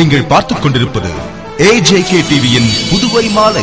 நீங்கள் பார்த்துக் கொண்டிருப்பது AJK டிவியின் புதுவை மாலை.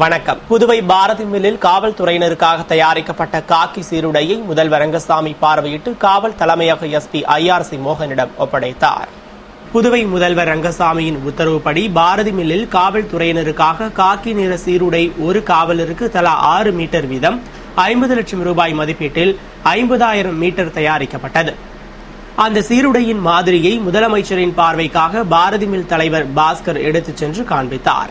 வணக்கம். புதுவை பாரதி மில்லில் காவல்துறையினருக்காக தயாரிக்கப்பட்ட காக்கி சீருடையை முதல்வர் ரங்கசாமி பார்வையிட்டு காவல் தலைமையக SP IRC மோகனிடம் ஒப்படைத்தார். புதுவை முதல்வர் ரங்கசாமியின் உத்தரவுப்படி பாரதி மில்லில் காவல்துறையினருக்காக காக்கி நிற சீருடை ஒரு காவலருக்கு தலா 6 மீட்டர் வீதம் 50 லட்சம் ரூபாய் மதிப்பீட்டில் 50,000 மீட்டர் தயாரிக்கப்பட்டது. அந்த சீருடையின் மாதிரியை முதலமைச்சரின் பார்வைக்காக பாரதி மில் தலைவர் பாஸ்கர் எடுத்துச் சென்று காண்பித்தார்.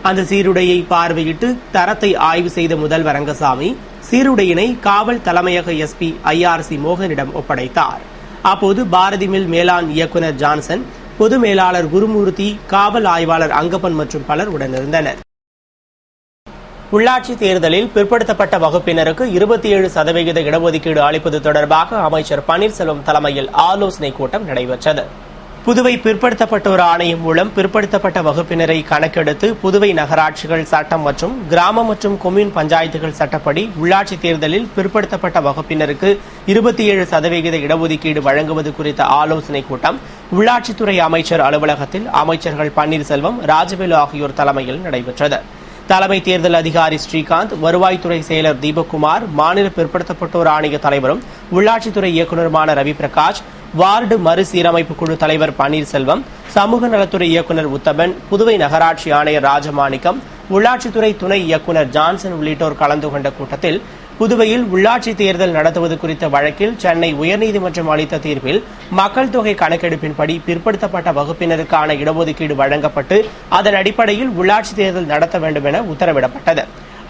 அந்த சீருடையை பார்வையிட்டு தரத்தை ஆய்வு செய்த முதல்வர் ரங்கசாமி சீருடையினை காவல் தலைமையக SP IRC மோகனிடம் ஒப்படைத்தார். அப்போது பாரதி மில் மேலாண் இயக்குநர் ஜான்சன், பொது மேலாளர் குருமூர்த்தி, காவல் ஆய்வாளர் அங்கப்பன் மற்றும் பலர் உடனிருந்தனர். உள்ளாட்சி தேர்தலில் பிற்படுத்தப்பட்ட வகுப்பினருக்கு 27% இடஒதுக்கீடு அளிப்பது தொடர்பாக அமைச்சர் பன்னீர்செல்வம் தலைமையில் ஆலோசனை கூட்டம் நடைபெற்றது. புதுவை பிற்படுத்தப்பட்டோர் ஆணையம் மூலம் பிற்படுத்தப்பட்ட வகுப்பினரை கணக்கெடுத்து புதுவை நகராட்சிகள் சட்டம் மற்றும் கிராம மற்றும் கொம்யூன் பஞ்சாயத்துகள் சட்டப்படி உள்ளாட்சி தேர்தலில் பிற்படுத்தப்பட்ட வகுப்பினருக்கு 27% இடஒதுக்கீடு வழங்குவது குறித்த ஆலோசனை கூட்டம் உள்ளாட்சித்துறை அமைச்சர் அலுவலகத்தில் அமைச்சர்கள் பன்னீர்செல்வம், ராஜவேலு ஆகியோர் தலைமையில் நடைபெற்றது. தலைமை தேர்தல் அதிகாரி ஸ்ரீகாந்த், வருவாய்த்துறை செயலர் தீபக்குமார், மாநில பிற்படுத்தப்பட்டோர் ஆணைய தலைவரும் உள்ளாட்சித்துறை இயக்குநருமான ரவி பிரகாஷ், வார்டு மறுசீரமைப்பு குழு தலைவர் பன்னீர்செல்வம், சமூக நலத்துறை இயக்குநர் உத்தமன், புதுவை நகராட்சி ஆணையர் ராஜமாணிக்கம், உள்ளாட்சித்துறை துணை இயக்குநர் ஜான்சன் உள்ளிட்டோர் கலந்து கொண்ட கூட்டத்தில் புதுவையில் உள்ளாட்சி தேர்தல் நடத்துவது குறித்த வழக்கில் சென்னை உயர்நீதிமன்றம் அளித்த தீர்ப்பில் மக்கள் தொகை கணக்கெடுப்பின்படி பிற்படுத்தப்பட்ட வகுப்பினருக்கான இடஒதுக்கீடு வழங்கப்பட்டு அதன் அடிப்படையில் உள்ளாட்சி தேர்தல் நடத்த வேண்டும் என உத்தரவிடப்பட்டது.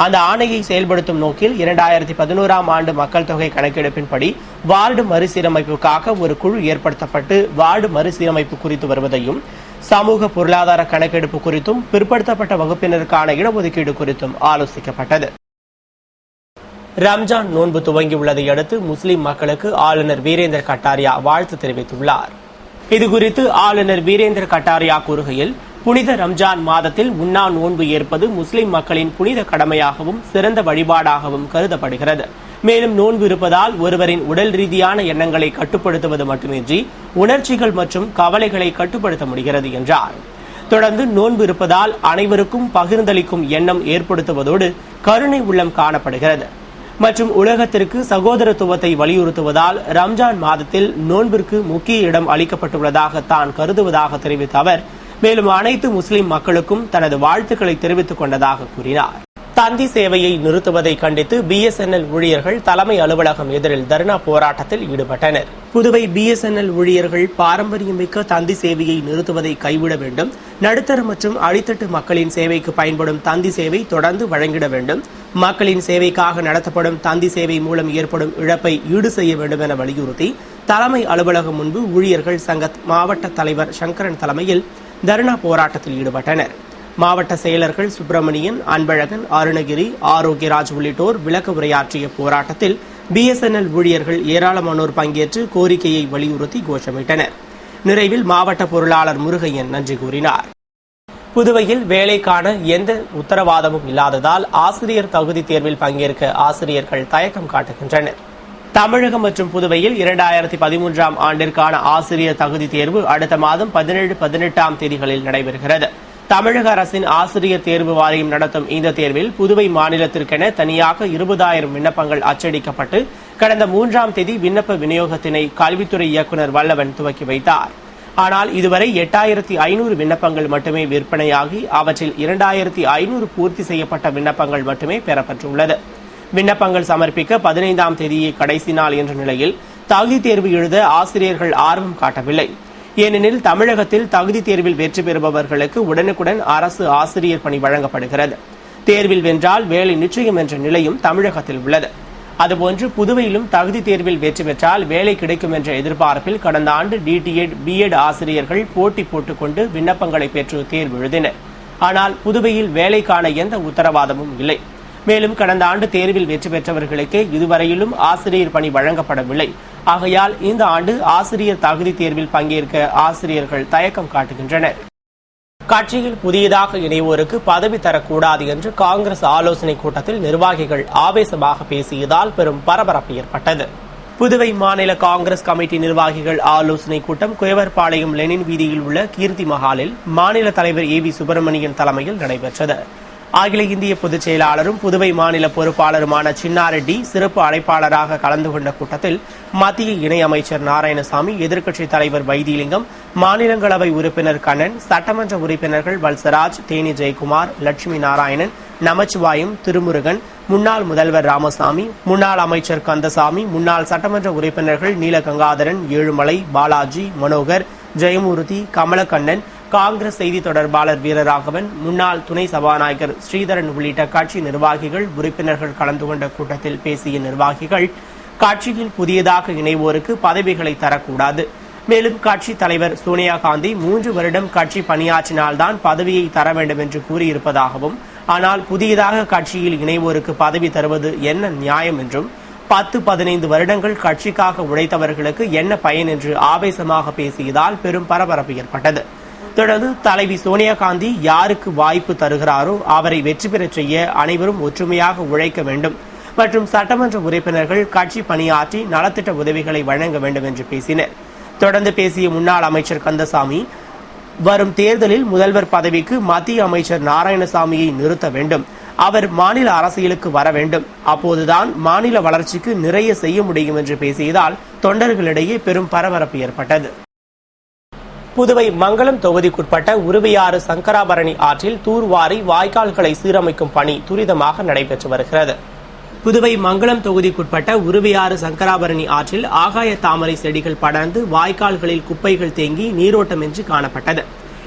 அந்த ஆணையை செயல்படுத்தும் நோக்கில் 2011ஆம் ஆண்டு மக்கள் தொகை கணக்கெடுப்பின்படி வார்டு மறுசீரமைப்புக்காக ஒரு குழு ஏற்படுத்தப்பட்டு வார்டு மறுசீரமைப்பு குறித்து வருவதையும், சமூக பொருளாதார கணக்கெடுப்பு குறித்தும் பிற்படுத்தப்பட்ட வகுப்பினருக்கான இடஒதுக்கீடு குறித்தும் ஆலோசிக்கப்பட்டது. ரம்ஜான் நோன்பு துவங்கியுள்ளதை அடுத்து முஸ்லிம் மக்களுக்கு ஆளுநர் வீரேந்திர கட்டாரியா வாழ்த்து தெரிவித்துள்ளார். இதுகுறித்து ஆளுநர் வீரேந்திர கட்டாரியா கூறுகையில், புனித ரம்ஜான் மாதத்தில் உண்ணா நோன்பு ஏற்பது முஸ்லிம் மக்களின் புனித கடமையாகவும் சிறந்த வழிபாடாகவும் கருதப்படுகிறது. மேலும் நோன்பு இருப்பதால் ஒருவரின் உடல் ரீதியான எண்ணங்களை கட்டுப்படுத்துவது மட்டுமின்றி உணர்ச்சிகள் மற்றும் கவலைகளை கட்டுப்படுத்த முடிகிறது என்றார். தொடர்ந்து நோன்பு இருப்பதால் அனைவருக்கும் பகிர்ந்தளிக்கும் எண்ணம் ஏற்படுத்துவதோடு கருணை உள்ளம் காணப்படுகிறது மற்றும் உலகத்திற்கு சகோதரத்துவத்தை வலியுறுத்துவதால் ரம்ஜான் மாதத்தில் நோன்பிற்கு முக்கிய இடம் அளிக்கப்பட்டுள்ளதாக தான் கருதுவதாக தெரிவித்த அவர், மேலும் அனைத்து முஸ்லிம் மக்களுக்கும் தனது வாழ்த்துக்களை தெரிவித்துக் கொண்டதாக கூறினார். தந்தி சேவையை நிறுத்துவதை கண்டித்து BSNL ஊழியர்கள் தலைமை அலுவலகம் எதிரில் தர்ணா போராட்டத்தில் ஈடுபட்டனர். புதுவை BSNL ஊழியர்கள் பாரம்பரியமிக்க தந்தி சேவையை நிறுத்துவதை கைவிட வேண்டும், நடுத்தர மற்றும் அடித்தட்டு மக்களின் சேவைக்கு பயன்படும் தந்தி சேவை தொடர்ந்து வழங்கிட வேண்டும், மக்களின் சேவைக்காக நடத்தப்படும் தந்தி சேவை மூலம் ஏற்படும் இழப்பை ஈடு செய்ய வேண்டும் என வலியுறுத்தி தலைமை அலுவலகம் முன்பு ஊழியர்கள் சங்க மாவட்ட தலைவர் சங்கரன் தலைமையில் தர்ணா போராட்டத்தில் ஈடுபட்டனர். மாவட்ட செயலர்கள் சுப்பிரமணியன், அன்பழகன், அருணகிரி, ஆரோக்கியராஜ் உள்ளிட்டோர் விளக்க உரையாற்றிய போராட்டத்தில் BSNL ஊழியர்கள் ஏராளமானோர் பங்கேற்று கோரிக்கையை வலியுறுத்தி கோஷமிட்டனர். நிறைவில் மாவட்ட பொருளாளர் முருகையன் நன்றி கூறினார். புதுவையில் வேலைக்கான எந்த உத்தரவாதமும் இல்லாததால் ஆசிரியர் தகுதி தேர்வில் பங்கேற்க ஆசிரியர்கள் தயக்கம் காட்டுகின்றனர். தமிழகம் மற்றும் புதுவையில் 2013ஆம் ஆண்டிற்கான ஆசிரியர் தகுதி தேர்வு அடுத்த மாதம் 17, 18ஆம் தேதிகளில் நடைபெறுகிறது. தமிழக அரசின் ஆசிரியர் தேர்வு வாரியம் நடத்தும் இந்த தேர்வில் புதுவை மாநிலத்திற்கென தனியாக 20,000 விண்ணப்பங்கள் அச்சடிக்கப்பட்டு கடந்த 3ஆம் தேதி விண்ணப்ப விநியோகத்தினை கல்வித்துறை இயக்குநர் வல்லவன் துவக்கி வைத்தார். ஆனால் இதுவரை 8,500 விண்ணப்பங்கள் மட்டுமே விற்பனையாகி அவற்றில் 2,500 பூர்த்தி செய்யப்பட்ட விண்ணப்பங்கள் மட்டுமே பெறப்பட்டுள்ளது. விண்ணப்பங்கள் சமர்ப்பிக்க 15ஆம் தேதியே கடைசி நாள் என்ற நிலையில் தகுதி தேர்வு எழுத ஆசிரியர்கள் ஆர்வம் காட்டவில்லை. ஏனெனில் தமிழகத்தில் தகுதி தேர்வில் வெற்றி பெறுபவர்களுக்கு உடனுக்குடன் அரசு ஆசிரியர் பணி வழங்கப்படுகிறது. தேர்வில் வென்றால் வேலை நிச்சயம் என்ற நிலையும் தமிழகத்தில் உள்ளது. அதுபோன்று புதுவையிலும் தகுதி தேர்வில் வெற்றி பெற்றால் வேலை கிடைக்கும் என்ற எதிர்பார்ப்பில் கடந்த ஆண்டு DTED, BEd ஆசிரியர்கள் போட்டி போட்டுக்கொண்டு விண்ணப்பங்களை பெற்று தேர்வு எழுதினர். ஆனால் புதுவையில் வேலைக்கான எந்த உத்தரவாதமும் இல்லை. மேலும் கடந்த ஆண்டு தேர்வில் வெற்றி பெற்றவர்களுக்கே இதுவரையிலும் ஆசிரியர் பணி வழங்கப்படவில்லை. ஆகையால் இந்த ஆண்டு ஆசிரியர் தகுதி தேர்வில் பங்கேற்க ஆசிரியர்கள் தயக்கம் காட்டுகின்றனர். கட்சியில் புதியதாக இணைவோருக்கு பதவி தரக்கூடாது என்று காங்கிரஸ் ஆலோசனை கூட்டத்தில் நிர்வாகிகள் ஆவேசமாக பேசியதால் பெரும் பரபரப்பு ஏற்பட்டது. புதுவை மாநில காங்கிரஸ் கமிட்டி நிர்வாகிகள் ஆலோசனை கூட்டம் குயவர்பாளையம் லெனின் வீதியில் உள்ள கீர்த்தி மஹாலில் மாநில தலைவர் ஏ வி சுப்பிரமணியன் தலைமையில் நடைபெற்றது. அகில இந்திய பொதுச் செயலாளரும் புதுவை மாநில பொறுப்பாளருமான சின்னாரெட்டி சிறப்பு அழைப்பாளராக கலந்து கொண்ட கூட்டத்தில் மத்திய இணையமைச்சர் நாராயணசாமி, எதிர்க்கட்சித் தலைவர் வைத்திலிங்கம், மாநிலங்களவை உறுப்பினர் கண்ணன், சட்டமன்ற உறுப்பினர்கள் வல்சராஜ், தேனி ஜெயக்குமார், லட்சுமி நாராயணன், நமச்சிவாயம், திருமுருகன், முன்னாள் முதல்வர் ராமசாமி, முன்னாள் அமைச்சர் கந்தசாமி, முன்னாள் சட்டமன்ற உறுப்பினர்கள் நீலகங்காதரன், ஏழுமலை, பாலாஜி, மனோகர், ஜெயமூர்த்தி, கமலக்கண்ணன், காங்கிரஸ் செய்தி தொடர்பாளர் வீரராகவன், முன்னாள் துணை சபாநாயகர் ஸ்ரீதரன் உள்ளிட்ட கட்சி நிர்வாகிகள், உறுப்பினர்கள் கலந்து கொண்ட கூட்டத்தில் பேசிய நிர்வாகிகள், கட்சியில் புதியதாக இணைவோருக்கு பதவிகளை தரக்கூடாது. மேலும் கட்சித் தலைவர் சோனியா காந்தி 3 வருடம் கட்சி பணியாற்றினால்தான் பதவியை தர வேண்டும் என்று கூறியிருப்பதாகவும், ஆனால் புதியதாக கட்சியில் இணைவோருக்கு பதவி தருவது என்ன நியாயம் என்றும், 10-15 வருடங்கள் கட்சிக்காக உழைத்தவர்களுக்கு என்ன பயன் என்று ஆவேசமாக பேசியதால் பெரும் பரபரப்பு ஏற்பட்டது. தொடர்ந்து தலைவி சோனியா காந்தி யாருக்கு வாய்ப்பு தருகிறாரோ அவரை வெற்றி பெறச் செய்ய அனைவரும் ஒற்றுமையாக உழைக்க வேண்டும் மற்றும் சட்டமன்ற உறுப்பினர்கள் கட்சி பணியாற்றி நலத்திட்ட உதவிகளை வழங்க வேண்டும் என்று பேசினர். தொடர்ந்து பேசிய முன்னாள் அமைச்சர் கந்தசாமி, வரும் தேர்தலில் முதல்வர் பதவிக்கு மத்திய அமைச்சர் நாராயணசாமியை நிறுத்த வேண்டும். அவர் மாநில அரசியலுக்கு வர வேண்டும். அப்போதுதான் மாநில வளர்ச்சிக்கு நிறைய செய்ய முடியும் என்று பேசியதால் தொண்டர்களிடையே பெரும் பரபரப்பு ஏற்பட்டது. புதுவை மங்களம் தொகுதிக்குட்பட்ட உருவையாறு சங்கராபரணி ஆற்றில் தூர்வாரி வாய்க்கால்களை சீரமைக்கும் பணி துரிதமாக நடைபெற்று வருகிறது. புதுவை மங்களம் தொகுதிக்குட்பட்ட உருவையாறு சங்கராபரணி ஆற்றில் ஆகாய தாமரை செடிகள் படர்ந்து வாய்க்கால்களில் குப்பைகள் தேங்கி நீரோட்டமின்றி காணப்பட்டது.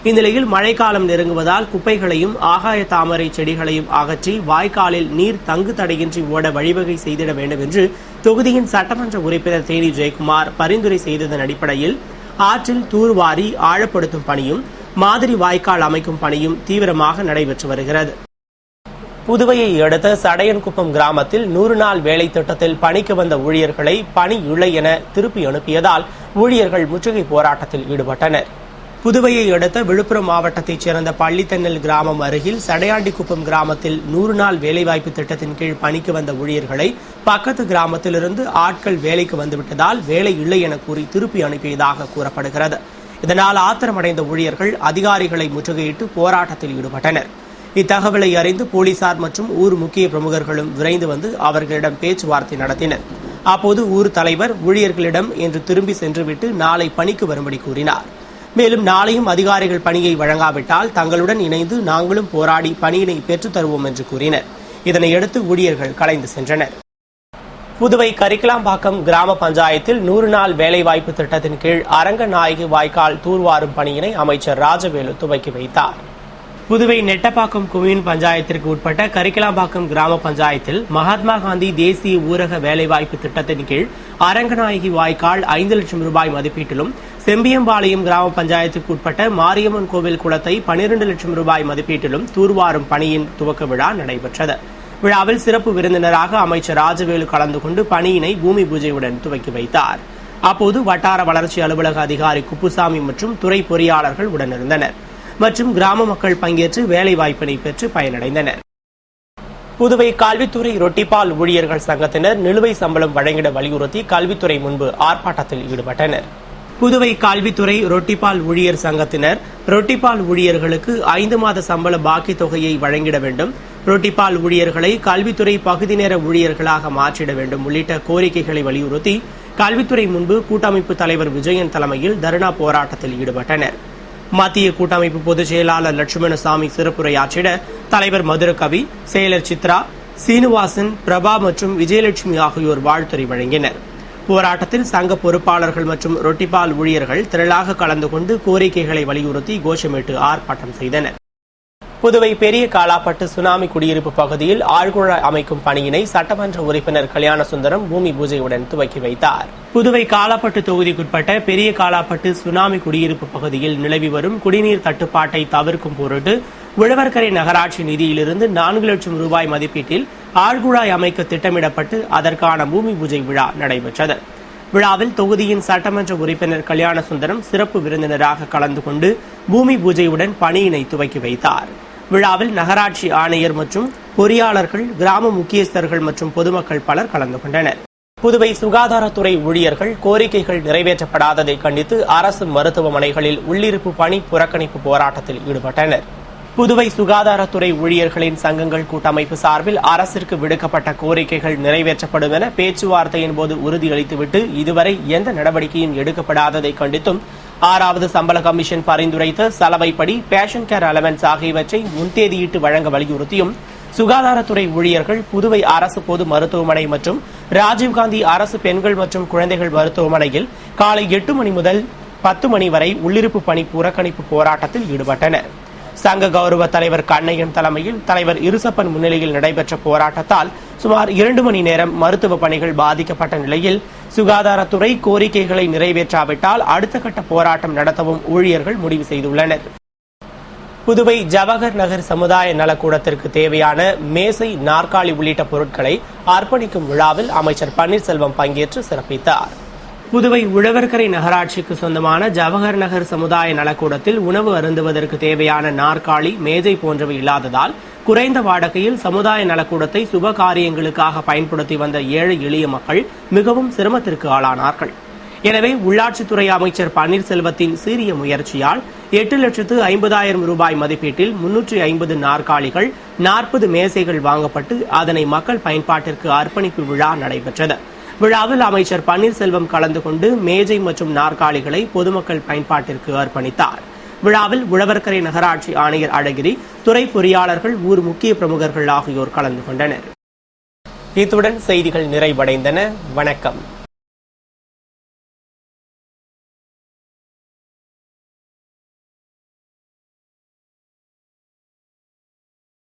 இந்நிலையில் மழைக்காலம் நெருங்குவதால் குப்பைகளையும் ஆகாய தாமரை செடிகளையும் அகற்றி வாய்க்காலில் நீர் தங்கு தடையின்றி ஓட வழிவகை செய்திட வேண்டும் என்று தொகுதியின் சட்டமன்ற உறுப்பினர் தேனி ஜெயக்குமார் பரிந்துரை செய்ததன் அடிப்படையில் ஆற்றில் தூர்வாரி ஆழப்படுத்தும் பணியும் மாதிரி வாய்க்கால் அமைக்கும் பணியும் தீவிரமாக நடைபெற்று வருகிறது. புதுவையை அடுத்த சடையன்குப்பம் கிராமத்தில் 100 நாள் வேலை திட்டத்தில் பணிக்கு வந்த ஊழியர்களை பணி இல்லை என திருப்பி அனுப்பியதால் ஊழியர்கள் முற்றுகை போராட்டத்தில் ஈடுபட்டனர். புதுவையை அடுத்த விழுப்புரம் மாவட்டத்தைச் சேர்ந்த பள்ளித்தென்னல் கிராமம் அருகில் சடையாண்டிக்குப்பம் கிராமத்தில் 100 நாள் வேலைவாய்ப்பு திட்டத்தின் கீழ் பணிக்கு வந்த ஊழியர்களை பக்கத்து கிராமத்திலிருந்து ஆட்கள் வேலைக்கு வந்துவிட்டதால் வேலை இல்லை என கூறி திருப்பி அனுப்பியதாக கூறப்படுகிறது. இதனால் ஆத்திரமடைந்த ஊழியர்கள் அதிகாரிகளை முற்றுகையிட்டு போராட்டத்தில் ஈடுபட்டனர். இத்தகவலை அறிந்து போலீசார் மற்றும் ஊர் முக்கிய பிரமுகர்களும் விரைந்து வந்து அவர்களிடம் பேச்சுவார்த்தை நடத்தினர். அப்போது ஊர் தலைவர் ஊழியர்களிடம் இன்று திரும்பி சென்றுவிட்டு நாளை பணிக்கு வரும்படி கூறினார். மேலும் நாளையும் அதிகாரிகள் பணியை வழங்காவிட்டால் தங்களுடன் இணைந்து நாங்களும் போராடி பணியினை பெற்றுத் தருவோம் என்று கூறினர். இதனையடுத்து ஊழியர்கள் கலைந்து சென்றனர். புதுவை கரிக்கலாம்பாக்கம் கிராம பஞ்சாயத்தில் 100 நாள் வேலைவாய்ப்பு திட்டத்தின் கீழ் அரங்கநாயகி வாய்க்கால் தூர்வாரும் பணியினை அமைச்சர் ராஜவேலு துவக்கி வைத்தார். புதுவை நெட்டப்பாக்கம் கொம்யூன் பஞ்சாயத்திற்கு உட்பட்ட கரிக்கலாம்பாக்கம் கிராம பஞ்சாயத்தில் மகாத்மா காந்தி தேசிய ஊரக வேலைவாய்ப்பு திட்டத்தின் கீழ் அரங்கநாயகி வாய்க்கால் 5 லட்சம் ரூபாய் மதிப்பீட்டிலும், செம்பியம்பாளையம் கிராம பஞ்சாயத்துக்கு உட்பட்ட மாரியம்மன் கோவில் குளத்தை 12 லட்சம் ரூபாய் மதிப்பீட்டிலும் தூர்வாரும் பணியின் துவக்க விழா நடைபெற்றது. விழாவில் சிறப்பு விருந்தினராக அமைச்சர் ராஜவேலு கலந்து கொண்டு பணியினை பூமி பூஜையுடன் துவக்கி வைத்தார். அப்போது வட்டார வளர்ச்சி அலுவலக அதிகாரி குப்புசாமி மற்றும் துறை பொறியாளர்கள் உடனிருந்தனர் மற்றும் கிராம மக்கள் பங்கேற்று வேலைவாய்ப்பினை பெற்று பயனடைந்தனர். புதுவை கல்வித்துறை ரொட்டிப்பால் ஊழியர்கள் சங்கத்தினர் நிலுவை சம்பளம் வழங்கிட வலியுறுத்தி கல்வித்துறை முன்பு ஆர்ப்பாட்டத்தில் ஈடுபட்டனர். புதுவை கல்வித்துறை ரொட்டிப்பால் ஊழியர் சங்கத்தினர் ரொட்டிப்பால் ஊழியர்களுக்கு 5 மாத சம்பள பாக்கி தொகையை வழங்கிட வேண்டும், ரொட்டிப்பால் ஊழியர்களை கல்வித்துறை பகுதி நேர ஊழியர்களாக மாற்றிட வேண்டும் உள்ளிட்ட கோரிக்கைகளை வலியுறுத்தி கல்வித்துறை முன்பு கூட்டமைப்பு தலைவர் விஜயன் தலைமையில் தர்ணா போராட்டத்தில் ஈடுபட்டனர். மத்திய கூட்டமைப்பு பொதுச் செயலாளர் லட்சுமணசாமி சிறப்புரையாற்றிட தலைவர் மதுரகவி, செயலர் சித்ரா, சீனிவாசன், பிரபா மற்றும் விஜயலட்சுமி ஆகியோர் வாழ்த்துரை வழங்கினர். போராட்டத்தில் சங்க பொறுப்பாளர்கள் மற்றும் ரொட்டிப்பால் ஊழியர்கள் திரளாக கலந்து கொண்டு கோரிக்கைகளை வலியுறுத்தி கோஷமிட்டு ஆர்ப்பாட்டம் செய்தனர். புதுவை பெரிய காலாப்பட்டு சுனாமி குடியிருப்பு பகுதியில் ஆழ்குழாய் அமைக்கும் பணியினை சட்டமன்ற உறுப்பினர் கல்யாணசுந்தரம் பூமி பூஜையுடன் துவக்கி வைத்தார். புதுவை காலாப்பட்டு தொகுதிக்குட்பட்ட பெரிய காலாப்பட்டு சுனாமி குடியிருப்பு பகுதியில் நிலவி வரும் குடிநீர் தட்டுப்பாட்டை தவிர்க்கும் பொருட்டு உழவர்கரை நகராட்சி நிதியிலிருந்து 4 லட்சம் ரூபாய் மதிப்பீட்டில் ஆழ்குழாய் அமைக்க திட்டமிடப்பட்டு அதற்கான பூமி பூஜை விழா நடைபெற்றது. விழாவில் தொகுதியின் சட்டமன்ற உறுப்பினர் கல்யாணசுந்தரம் சிறப்பு விருந்தினராக கலந்து கொண்டு பூமி பூஜையுடன் பணியினை துவக்கி வைத்தார். விழாவில் நகராட்சி ஆணையர் மற்றும் பொறியாளர்கள், கிராம முக்கியஸ்தர்கள் மற்றும் பொதுமக்கள் பலர் கலந்து கொண்டனர். புதுவை சுகாதாரத்துறை ஊழியர்கள் கோரிக்கைகள் நிறைவேற்றப்படாததை கண்டித்து அரசு மருத்துவமனைகளில் உள்ளிருப்பு பணி புறக்கணிப்பு போராட்டத்தில் ஈடுபட்டனர். புதுவை சுகாதாரத்துறை ஊழியர்களின் சங்கங்கள் கூட்டமைப்பு சார்பில் அரசிற்கு விடுக்கப்பட்ட கோரிக்கைகள் நிறைவேற்றப்படும் என பேச்சுவார்த்தையின் போது உறுதியளித்துவிட்டு இதுவரை எந்த நடவடிக்கையும் எடுக்கப்படாததை கண்டித்தும் 6வது சம்பள கமிஷன் பரிந்துரைத்த சலவைப்படி, பேஷன் கேர் அலவன்ஸ் ஆகியவற்றை முன்தேதியிட்டு வழங்க வலியுறுத்தியும் சுகாதாரத்துறை ஊழியர்கள் புதுவை அரசு பொது மருத்துவமனை மற்றும் ராஜீவ்காந்தி அரசு பெண்கள் மற்றும் குழந்தைகள் மருத்துவமனையில் காலை 8 மணி முதல் 10 மணி வரை உள்ளிருப்பு பணி புறக்கணிப்பு போராட்டத்தில் ஈடுபட்டனர். சங்க கௌரவ தலைவர் கண்ணையன் தலைமையில் தலைவர் இருசப்பன் முன்னிலையில் நடைபெற்ற போராட்டத்தால் சுமார் 2 மணி நேரம் மருத்துவ பணிகள் பாதிக்கப்பட்ட நிலையில் சுகாதாரத்துறை கோரிக்கைகளை நிறைவேற்றாவிட்டால் அடுத்த கட்ட போராட்டம் நடத்தவும் ஊழியர்கள் முடிவு செய்துள்ளனர். புதுவை ஜவஹர் நகர் சமுதாய நலக்கூடத்திற்கு தேவையான மேசை, நாற்காலி உள்ளிட்ட பொருட்களை அர்ப்பணிக்கும் விழாவில் அமைச்சர் பன்னீர்செல்வம் பங்கேற்று சிறப்பித்தார். புதுவை உழவர்கரை நகராட்சிக்கு சொந்தமான ஜவஹர் நகர் சமுதாய நலக்கூடத்தில் உணவு அருந்துவதற்கு தேவையான நாற்காலி, மேஜை போன்றவை இல்லாததால் குறைந்த வாடகையில் சமுதாய நலக்கூடத்தை சுப காரியங்களுக்காக பயன்படுத்தி வந்த ஏழை எளிய மக்கள் மிகவும் சிரமத்திற்கு ஆளானார்கள். எனவே உள்ளாட்சித்துறை அமைச்சர் பன்னீர்செல்வத்தின் சீரிய முயற்சியால் 8,50,000 ரூபாய் மதிப்பீட்டில் 350 நாற்காலிகள், 40 மேசைகள் வாங்கப்பட்டு அதனை மக்கள் பயன்பாட்டிற்கு அர்ப்பணிப்பு விழா நடைபெற்றது. விழாவில் அமைச்சர் பன்னீர்செல்வம் கலந்து கொண்டு மேஜை மற்றும் நாற்காலிகளை பொதுமக்கள் பயன்பாட்டிற்கு அர்ப்பணித்தார். விழாவில் உழவர்கரை நகராட்சி ஆணையர் அழகிரி, துறை பொறியாளர்கள், ஊர் முக்கிய பிரமுகர்கள் ஆகியோர் கலந்து கொண்டனர். இத்துடன் செய்திகள் நிறைவடைந்தன. வணக்கம்.